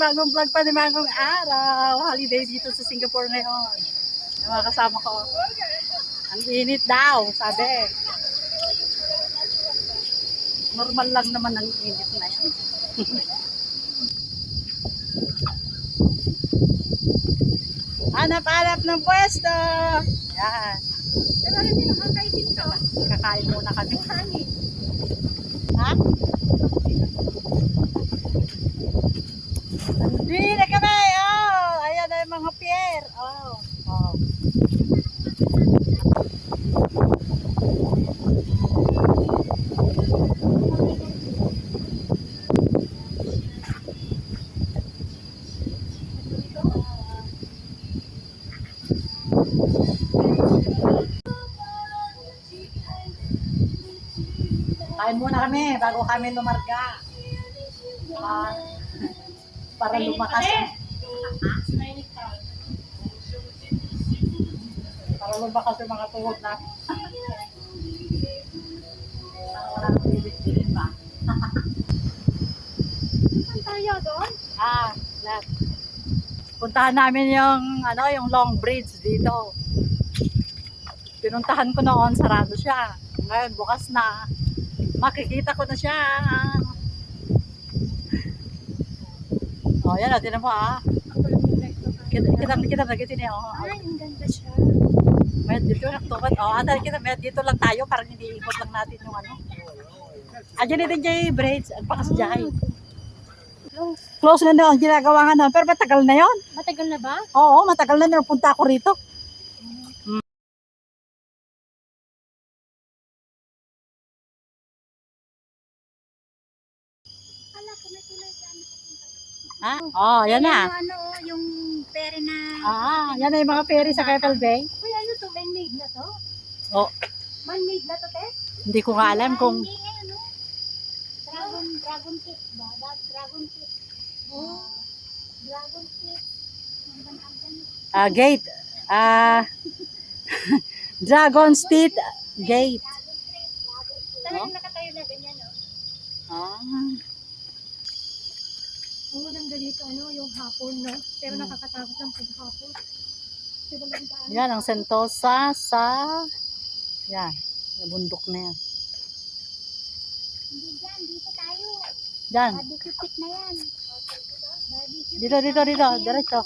panibagong vlog, panibagong araw. Holiday dito sa Singapore ngayon. Yung mga kasama ko. Ang init daw, sabi. Normal lang naman ang init na yan. Hanap-hanap ng pwesto. Yan. Pero alam niyo, nakakain dito. Kakain muna kami. Hangin. Ha? Hindi na kami. Oh, ayan na yung mga pier. Oh. Oh. Kain muna kami bago kami lumarga. Para lumakas. Para lumakas yung mga tuhod na. Wala nang bibit-bilin ba? Saan tayo doon? Lahat. Puntahan namin yung Long Bridge dito. Pinuntahan ko noon, sarado siya. Ngayon, bukas na. Makikita ko na siya. Oh, yan o, tinan mo Kita na kita niya. Ay, ang ganda siya. May dito naktukat. Dito lang tayo, parang hindi ikot lang natin yung ano. Diyan din Jay Bridge, ang pakasjay. Close na daw ang ginagawa nga noon, pero matagal na yon. Matagal na ba? Oo, matagal na punta ako rito. Ala, kung may tulay saan nakapunta. Yan na. Yung pere na... Yan na yung mga ferry sa Keppel Bay. Uy, ano to? Man-made na to? Oh, Man-made na to, te? hindi ko nga alam kung Hindi nga, ano? Dragon tip ba? Dragon tip. Oh, dragon tip. gate. Dragon's Teeth Gate. Talagang nakatayo na ganyan, no? Ang walang ganito, yung hapon, no? Pero nakakatakot ang paghapon. Diba lang daan? Yan ang Sentosa sa yung bundok na yan. Hindi dyan, dito tayo. Diyan. Barbecue pit na yan. Barbecue Dito, diretso.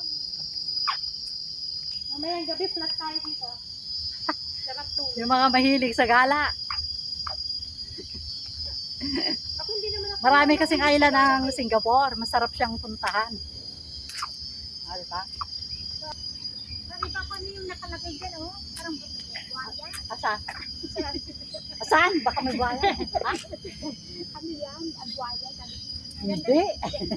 Mamayang gabi, flat tayo dito. Sarap to. Yung mga mahilig sa gala. Ako hindi naman ako. Marami kasing island ng Singapore. Masarap siyang puntahan. Diba? Sabi ba kung ano yung nakalagay dyan, oh? Parang buwaya. Asan? Asan? Baka may buhaya. Ano yan? Buwaya. Hindi.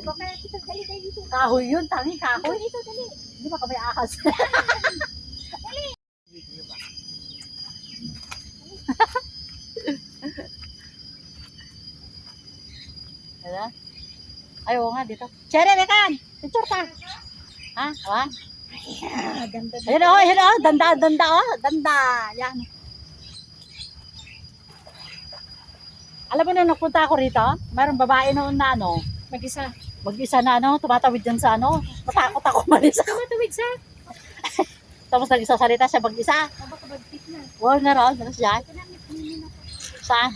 Baka dito, dali dito. Kahoy yun. Tanging kahoy. Dito, dali. Hindi ba kami ahas? Ano? Ay, oo nga dito. Cherry, mekan! Picture ka! Ha? Ganda. Ayun o. Danda. Yan. Alam mo nung nagpunta ako rito, mayroong babae noon na mag-isa na tumatawid dyan sa matakot ako malis ako. Tumatawid sa? Tapos nag-isasalita siya mag-isa. Baka bagtit na. Wow na ron, ano siya? Saan?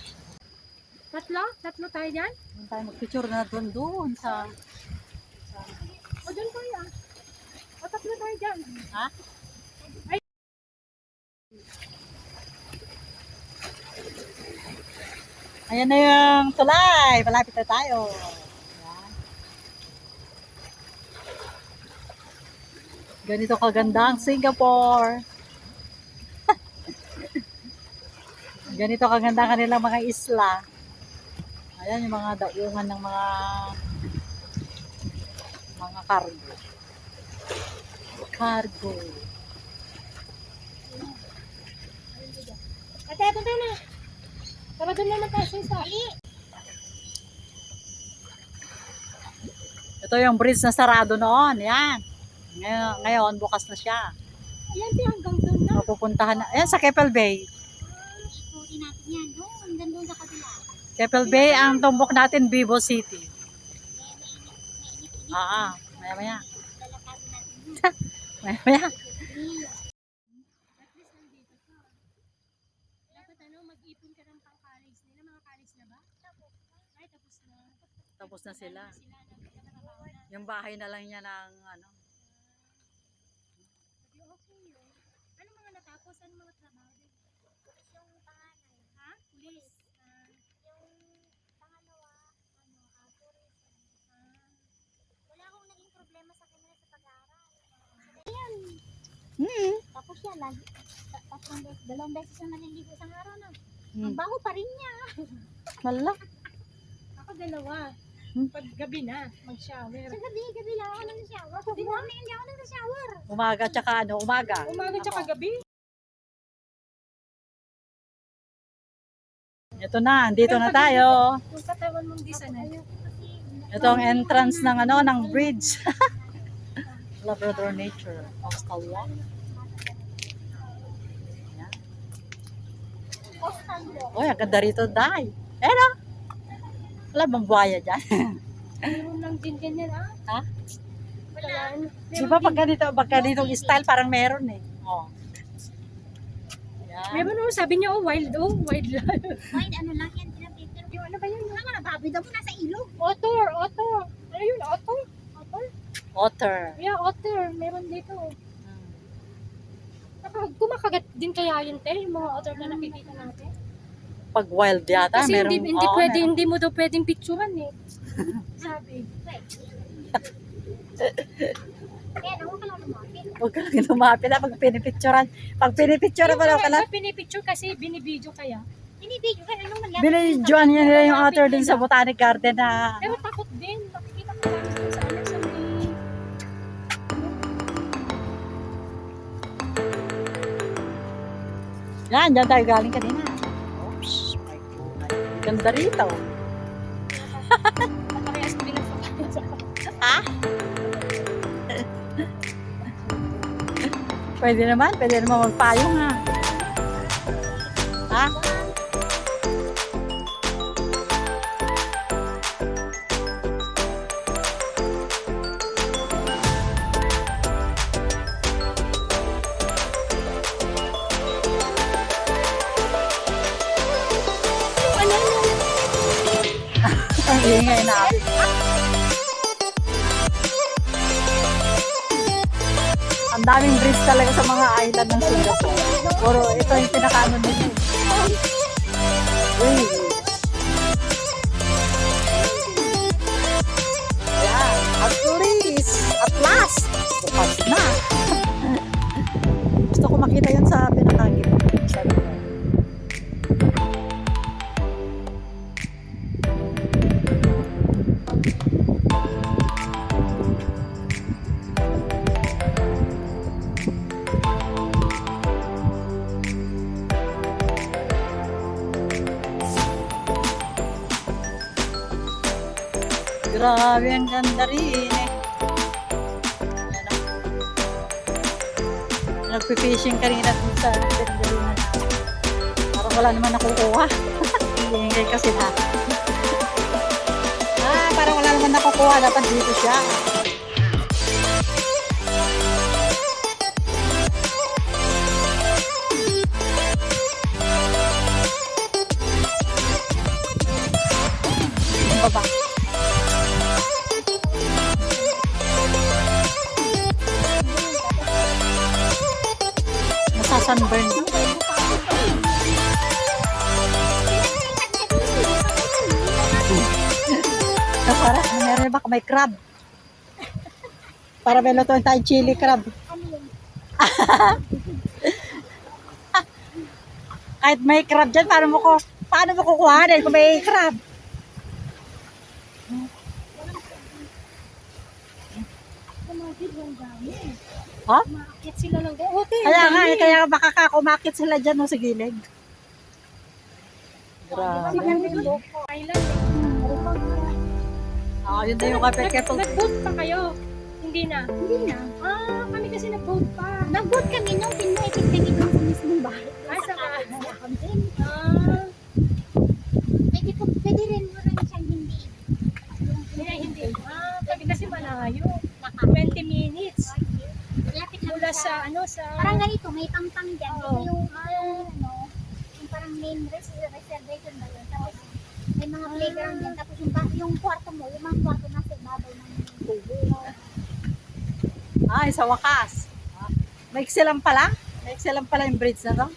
Tatlo tayo dyan? Doon tayo mag-picture na doon sa... O dyan tayo O tatlo tayo dyan. Ha? Ay. Ayan na yung tulay. Malapit na tayo. Ayan. Ganito kaganda ang Singapore. Ganito kaganda ang kanilang mga isla. Ayan yung mga daungan ng mga cargo. Ate, punta na. Tara doon naman tayo sa isa. Ito yung bridge na sarado noon. Yan. Ngayon bukas na siya. Ayan, hanggang doon na. Mapupuntahan na. Ayan sa Keppel Bay. Story natin yan. Hanggang doon sa kabila. Keppel Bay, ang tumbok natin, Vivo City. Mainit. Maya-maya. Maya-maya. At least nandito ka. Dapat mag-ipon ka ng pang-college nila. Mga college na ba? Ay, tapos na. Tapos na sila. Sila nagtatrabaho na. Yung bahay na lang niya ng ano. Sabi, okay yun. Ano mga natapos? Ano mga trabaho din? Yung panganay, Ha? Police. yung pangalawa, tourism. Wala akong naging problema sa kanila sa pag-aaral. Ayan. Tapos yan, dalawang beses yung naliligo isang araw na. Ang baho pa rin niya. Mala. Ako dalawa. Pag gabi na, mag-shower. Sa gabi lang ako nag-shower. Di ba? Hindi ako nag-shower. Umaga tsaka ano, umaga. Umaga tsaka gabi. Ito na, andito na tayo. Yung katawan mong di sanay. Ito ang entrance ng ano, ng bridge. Labrador Nature Coastal Walk. Yan. Postal walk. Uy, ang ganda rito, Day. Eh no? Wala bang buhaya dyan? Meron lang din ganyan, ah. Ha? Wala. Di ba pag ganitong style parang meron eh. Oh. Yan. Meron mo, sabi niya, wild life. Wine, ano lang yan, pinapicture. Yung ano ba yun? Ano na, baboy daw po nasa ilog. Otter. Ano yun, otter? Otter. Yeah, otter. Meron dito. Kumakagat din kaya yun, te, yung mga otter na nakikita natin. Pag wild yata, Kasi meron. hindi oo, pwede, meron. hindi mo daw pwedeng picturean eh. Sabi. Kaya naman ka lang lumapit. Huwag ka lang lumapit na pag pinipicturean. Pag pinipicturean pa lang pala. Pinipicture kasi binibidyo kaya. Binibidyo ka, anong malapit? Binidyoan niya nila yung otter dun sa Botanic Garden na Pero takot din. Makikita ko lang dun sa ano, sa may... yan, dyan tayo galing kanina. Oops, my God. Ganda rito. Parehas pinapakain sa Ha? Pwede naman magpayong ha. Ha? Ang ingay na. Ang daming bridge talaga sa mga island ng Singapore. Puro ito yung pinakaano nila. Uy. Yan. At tourist. At last. Bukas na. Gusto ko makita yun sa pinakagip. Sabi ko. Grabe, ang ganda rin eh. Ayan o. Nagpipishing kanina dun sa pinagalingan namin. Parang wala naman nakukuha. Hingay kasi na. Parang wala naman nakukuha. Dapat dito siya. Baba. Sunburn. Para meron ba may crab? Para may lutuin tayong chili crab. Kahit may crab dyan, paano mo kukuhanin kung may crab? Ha? Umaakit sila ng hotel. Kaya baka kumakit sila dyan no, sa gilid. Grabe. Island. Yun na yung kapit-kapit. Nag-boat pa kayo? Hindi na. Kami kasi nag-boat pa. Nag-boat kami nung pinaitin kami doon sa mismong bahay. Ay, sa bahay. Pwede rin mo rin siyang hindi. Hindi. Kami kasi malayo. 20 minutes. Lapit lang Mula siya. sa, ano, sa... Parang ganito, may pang-pang dyan. Oo. Ito yung ano, yung parang main reservation ba yun. Tapos may mga playground dyan. Tapos yung kwarto mo, yung mga kwarto nasa ibabaw ng tubo. Ay, sa wakas. Maiksi lang pala? Maiksi lang pala yung bridge na to?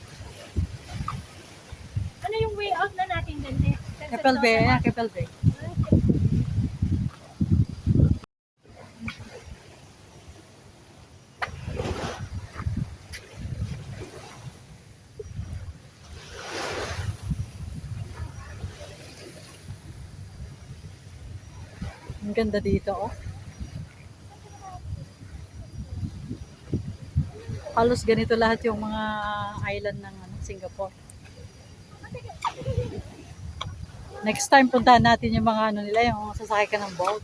Ano yung way out na natin din? Keppel Bay, ayan, Keppel Bay. Ang ganda dito, oh. Halos ganito lahat yung mga island ng Singapore. Next time puntahan natin yung mga ano nila, yung sasakay ka ng boat.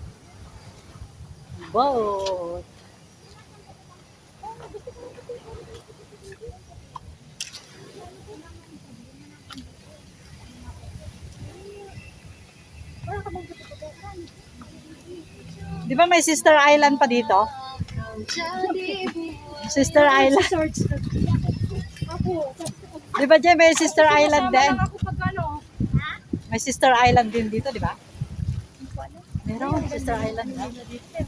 Boat. Di ba may sister island pa dito? Sister island. Di ba dyan may sister island din? Ako pag ano, May sister island din dito, di ba? Meron, sister island. Ha?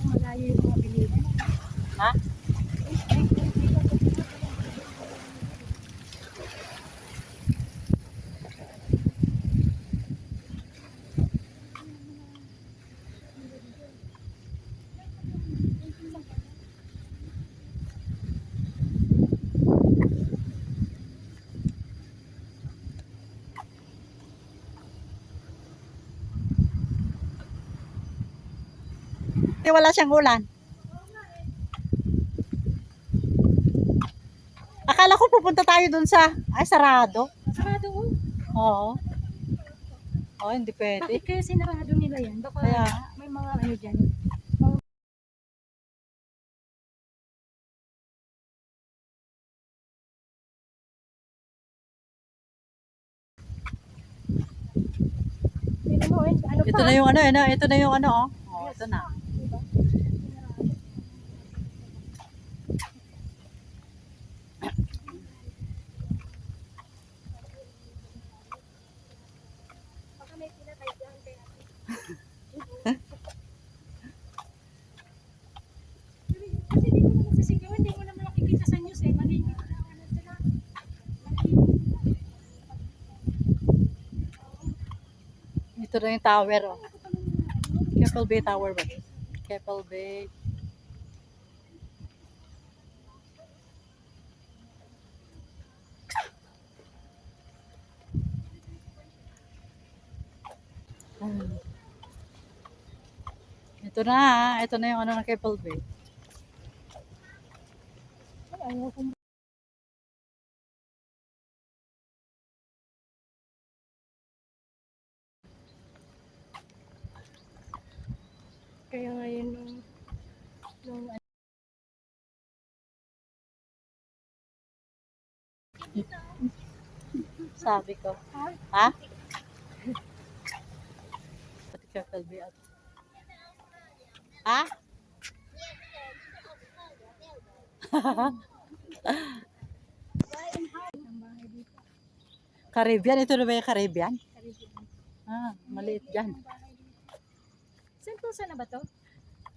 malayo yung mga bilihan. Ha? Wala siyang ulan. Akala ko pupunta tayo dun sa... Ay, sarado. Sarado, oh. Oo. Oh, hindi pwede. Bakit kaya sinarado nila yan? Baka Kaya. may mga ano dyan. Tignan mo, ano Ito pa? na yung ano, ito na yung ano, oh. Oh, ito na. Diba? Baka may pinatay dyan kaya. Kasi dito naman sa Sigaw, hindi mo naman nakikita sa news eh. Malinis na ano sila. Ito na yung tower, oh. Keppel Bay Tower ba? Keppel Bay. Hmm. Ito na yung ano ng Keppel Bay. Ayaw kong kaya ngayon nung Sabi ko. Ha? Pati Keppel Bay. Ha? Caribbean? Ito na ba yung Caribbean? Ah, maliit dyan. Sentosa na ba to?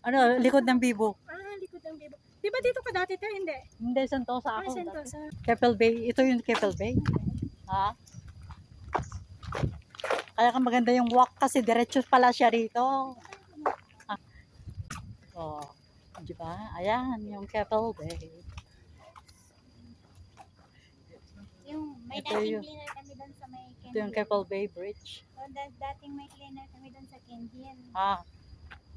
Ano, likod ng Bibo. Likod ng Bibo. Di ba dito ka dati tayo? Hindi. Hindi, Sentosa ako. Sentosa. Keppel Bay. Ito yung Keppel Bay. Ha? Kaya ka maganda yung walk kasi diretso pala siya rito. Ah. Oh, di ba? Ayan, yung Keppel Bay. Yung may Ito dating yung- cleaner kami doon sa may Ito yung Kendian. Keppel Bay Bridge. So, dating may cleaner kami doon sa Kendian. Ah,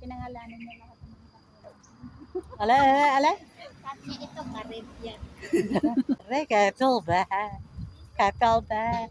Pinangalanan nila ako ng mga katulad. ale. Kasi ito, Caribbean. Keppel Bay. Keppel Bay.